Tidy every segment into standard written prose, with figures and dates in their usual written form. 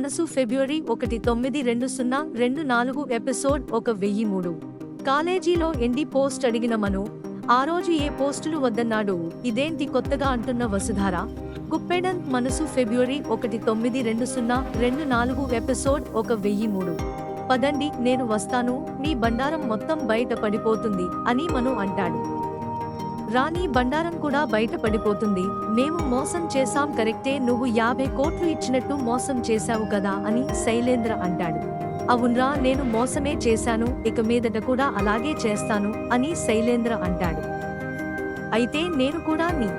మనసు ఫిబ్రవరి 1/9/2024 ఎపిసోడ్ 1003. కాలేజీలో ఎండి పోస్ట్ అడిగిన మను ఆ రోజు ఏ పోస్టులు వద్దన్నాడు, ఇదేంటి కొత్తగా అంటున్న వసుధార. గుప్పెడంత్ మనసు ఫిబ్రవరి 1/9/2024 ఎపిసోడ్ 1003. పదండి నేను వస్తాను, మీ బండారం మొత్తం బయట పడిపోతుంది అని మను అంటాడు. రాణి బండారం కూడా బయట పడిపోతుంది, మేము మోసం చేశాం కరెక్టే, నువ్వు 50 కోట్లు ఇచ్చినట్టు మోసం చేశావు కదా అని శైలేంద్ర అంటాడు. అవున్రా, నేను మోసమే చేశాను, ఇక మీదట కూడా అలాగే చేస్తాను అని శైలేంద్ర అంటాడు. అయితే నేను కూడా నీ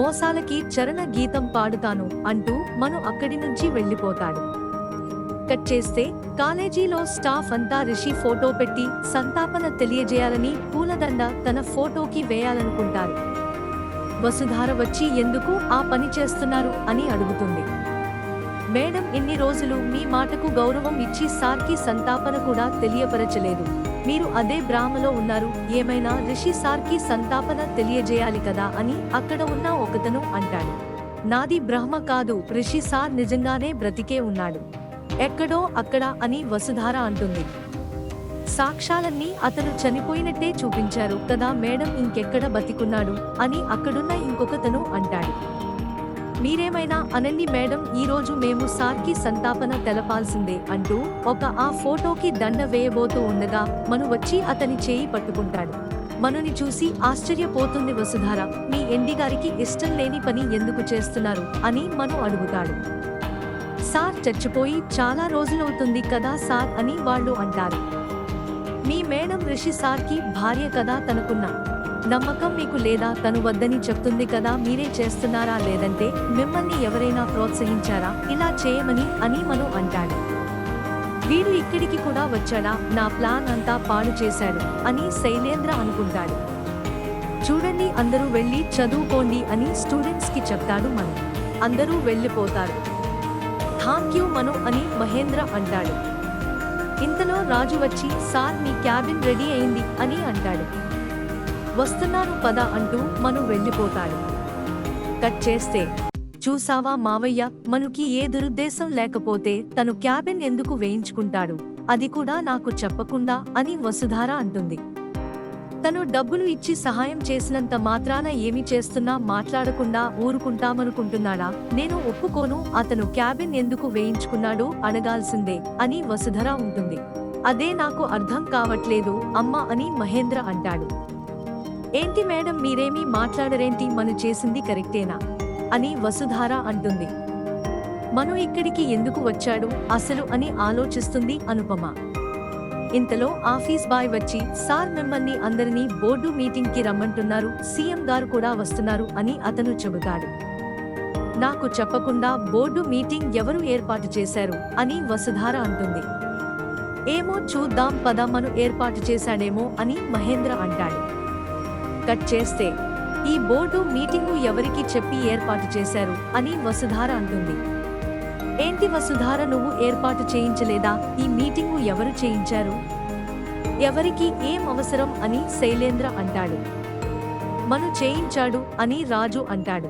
మోసాలకి చరణ గీతం పాడుతాను అంటూ మను అక్కడి నుంచి వెళ్ళిపోతాడు. కట్ చేస్తే కాలేజీలో స్టాఫ్ అంతా రిషి ఫోటో పెట్టి సంతాపన తెలియజేయాలని పూలదండ తన ఫోటోకి వేయాలనుకుంటారు. వసుధార వచ్చి ఎందుకు ఆ పని చేస్తున్నారు అని అడుగుతుంది. మేడం, ఇన్ని రోజులు మీ మాటకు గౌరవం ఇచ్చి సార్కి సంతాపన కూడా తెలియపరచలేదు, మీరు అదే భ్రామలో ఉన్నారు, ఏమైనా రిషి సార్కి సంతాపన తెలియజేయాలి కదా అని అక్కడ ఉన్న ఒకతను అంటాడు. నాది భ్రమ కాదు, రిషి సార్ నిజంగానే బ్రతికే ఉన్నాడు, ఎక్కడో అక్కడ అని వసుధార అంటుంది. సాక్ష్యాలన్నీ అతను చనిపోయినట్టే చూపించారు కదా మేడం, ఇంకెక్కడ బతికున్నాడు అని అక్కడున్న ఇంకొకతను అంటాడు. మీరేమైనా అనండి మేడం, ఈరోజు మేము సార్కి సంతాపన తెలపాల్సిందే అంటూ ఆ ఫోటోకి దండ వేయబోతూ ఉండగా మను వచ్చి అతని చేయి పట్టుకుంటాడు. మనుని చూసి ఆశ్చర్యపోతుంది వసుధార. మీ ఎండి గారికి ఇష్టం లేని పని ఎందుకు చేస్తున్నారు అని మను అడుగుతాడు. సార్ చచ్చిపోయి చాలా రోజులవుతుంది కదా సార్ అని వాళ్ళు అంటారు. మీ మేడం రిషి సార్కి భార్య కదా, తనకున్న నమ్మకం మీకు లేదా, తను వద్దని చెప్తుంది కదా, మీరే చేస్తున్నారా లేదంటే మిమ్మల్ని ఎవరైనా ప్రోత్సహించారా ఇలా చేయమని అని మను అంటాడు. వీడు ఇక్కడికి కూడా వచ్చాడా, నా ప్లాన్ అంతా పాడు చేశాడు అని శైలేంద్ర అనుకుంటాడు. చూడండి అందరూ వెళ్ళి చదువుకోండి అని స్టూడెంట్స్ కి చెప్తాడు మను. అందరూ వెళ్ళిపోతారు. థాంక్ యూ మను అని మహేంద్ర అంటాడు. ఇంతలో రాజు వచ్చి సార్ మీ క్యాబిన్ రెడీ అయింది అని అంటాడు. వస్తున్నాను పద అంటూ మను వెళ్ళిపోతాడు. కట్ చేస్తే చూసావా మావయ్య, మనుకి ఏ దురుద్దేశం లేకపోతే తను క్యాబిన్ ఎందుకు వేయించుకుంటాడు, అది కూడా నాకు చెప్పకుండా అని వసుధార అంటుంది. తను డబ్బులు ఇచ్చి సహాయం చేసినంత మాత్రాన ఏమి చేస్తున్నా మాట్లాడకుండా ఊరుకుంటామనుకుంటున్నాడా, నేను ఒప్పుకోను, అతను క్యాబిన్ ఎందుకు వేయించుకున్నాడో అడగాల్సిందే అని వసుధర ఉంటుంది. అదే నాకు అర్థం కావట్లేదు అమ్మా అని మహేంద్ర అంటాడు. ఏంటి మేడం మీరేమీ మాట్లాడరేంటి, మను చేసింది కరెక్టేనా అని వసుధార అంటుంది. మను ఇక్కడికి ఎందుకు వచ్చాడు అసలు అని ఆలోచిస్తుంది అనుపమ. ఇంతలో ఆఫీస్ బాయ్ వచ్చి సార్ మిమ్మల్ని అందరినీ బోర్డు మీటింగ్ కి రమ్మంటున్నారు, సీఎం గారు కూడా వస్తున్నారు అని అతను చెబుతాడు. నాకు చెప్పకుండా బోర్డు మీటింగ్ ఎవరు ఏర్పాటు చేశారు అని వసుధార అంటుంది. ఏమో చూద్దాం పద, మను ఏర్పాటు చేశాడేమో అని మహేంద్ర అంటాడు. కట్ చేస్తే ఈ బోర్డు మీటింగు ఎవరికి చెప్పి ఏర్పాటు చేశారు అని వసుధార అంటుంది. ఏంటి వసుధార, నువ్వు ఏర్పాటు చేయించలేదా, ఈ మీటింగు ఎవరు చేయించారు, ఎవరికి ఏం అవసరం అని శైలేంద్ర అంటాడు. మను చేయించాడు అని రాజు అంటాడు.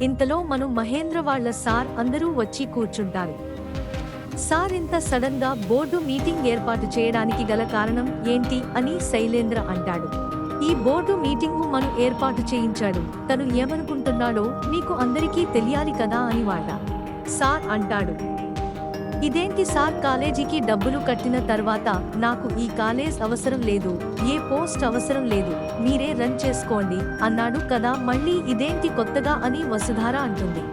ఇంతలో మను మహేంద్ర వాళ్ళ సార్ అందరూ వచ్చి కూర్చుంటారు. సార్ ఇంత సడన్ గా బోర్డు మీటింగ్ ఏర్పాటు చేయడానికి గల కారణం ఏంటి అని శైలేంద్ర అంటాడు. ఈ బోర్డు మీటింగు మను ఏర్పాటు చేయించాడు, తను ఏమనుకుంటున్నాడో మీకు అందరికీ తెలియాలి కదా అని వాళ్ళ సార్ అంటాడు. ఇదేంటి సార్, కాలేజీకి డబ్బులు కట్టిన తర్వాత నాకు ఈ కాలేజ్ అవసరం లేదు, ఏ పోస్ట్ అవసరం లేదు, మీరే రన్ చేసుకోండి అన్నాడు కదా, మళ్ళీ ఇదేంటి కొత్తగా అని వసుధార అంటుంది.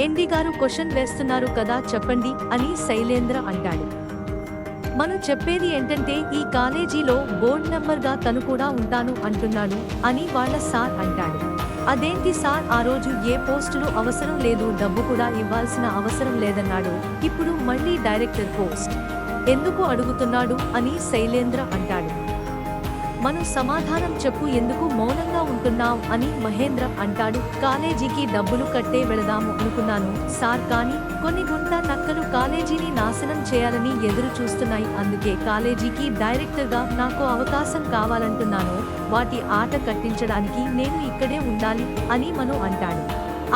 ఎండి గారు క్వశ్చన్ వేస్తున్నారు కదా చెప్పండి అని శైలేంద్ర అంటాడు. మనం చెప్పేది ఏంటంటే ఈ కాలేజీలో బోర్డు మెంబర్ గా తను కూడా ఉంటాను అంటున్నాడు అని వాళ్ళ సార్ అంటాడు. అదేంటి సార్, ఆ రోజు ఏ పోస్టులు అవసరం లేదు, డబ్బు కూడా ఇవ్వాల్సిన అవసరం లేదన్నాడు, ఇప్పుడు మళ్ళీ డైరెక్టర్ పోస్ట్ ఎందుకు అడుగుతున్నాడు అని శైలేంద్ర అంటాడు. మను సమాధానం చెప్పు, ఎందుకు మౌనంగా ఉంటున్నావు అని మహేంద్ర అంటాడు. కాలేజీకి డబ్బులు కట్టే వెళదాము అనుకున్నాను సార్, కానీ కొన్ని గుంట నక్కలు కాలేజీని నాశనం చేయాలని ఎదురు చూస్తున్నాయి, అందుకే కాలేజీకి డైరెక్టర్గా నాకు అవకాశం కావాలంటున్నాను, వాటి ఆట కట్టించడానికి నేను ఇక్కడే ఉండాలి అని మను అంటాడు.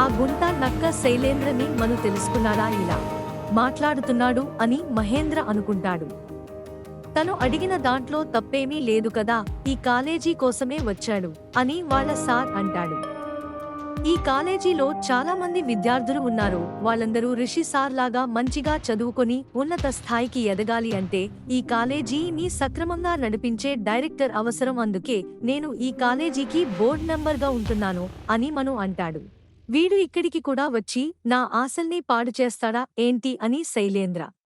ఆ గుంట నక్క శైలేంద్రని మను తెలుసుకున్నాడా ఇలా మాట్లాడుతున్నాడు అని మహేంద్ర అనుకుంటాడు. తను అడిగిన దాంట్లో తప్పేమీ లేదు కదా, ఈ కాలేజీ కోసమే వచ్చాడు అని వాళ్ళ సార్ అంటాడు. ఈ కాలేజీలో చాలా మంది విద్యార్థులు ఉన్నారు. వాళ్ళందరూ రిషి సార్ లాగా మంచిగా చదువుకొని ఉన్నత స్థాయికి ఎదగాలి అంటే ఈ కాలేజీని సక్రమంగా నడిపించే డైరెక్టర్ అవసరం. అందుకే నేను ఈ కాలేజీకి బోర్డ్ మెంబర్గా ఉంటున్నాను అని మను అంటాడు. వీడు ఇక్కడికి కూడా వచ్చి నా ఆశల్ని పాడు చేస్తాడా ఏంటి అని శైలేంద్ర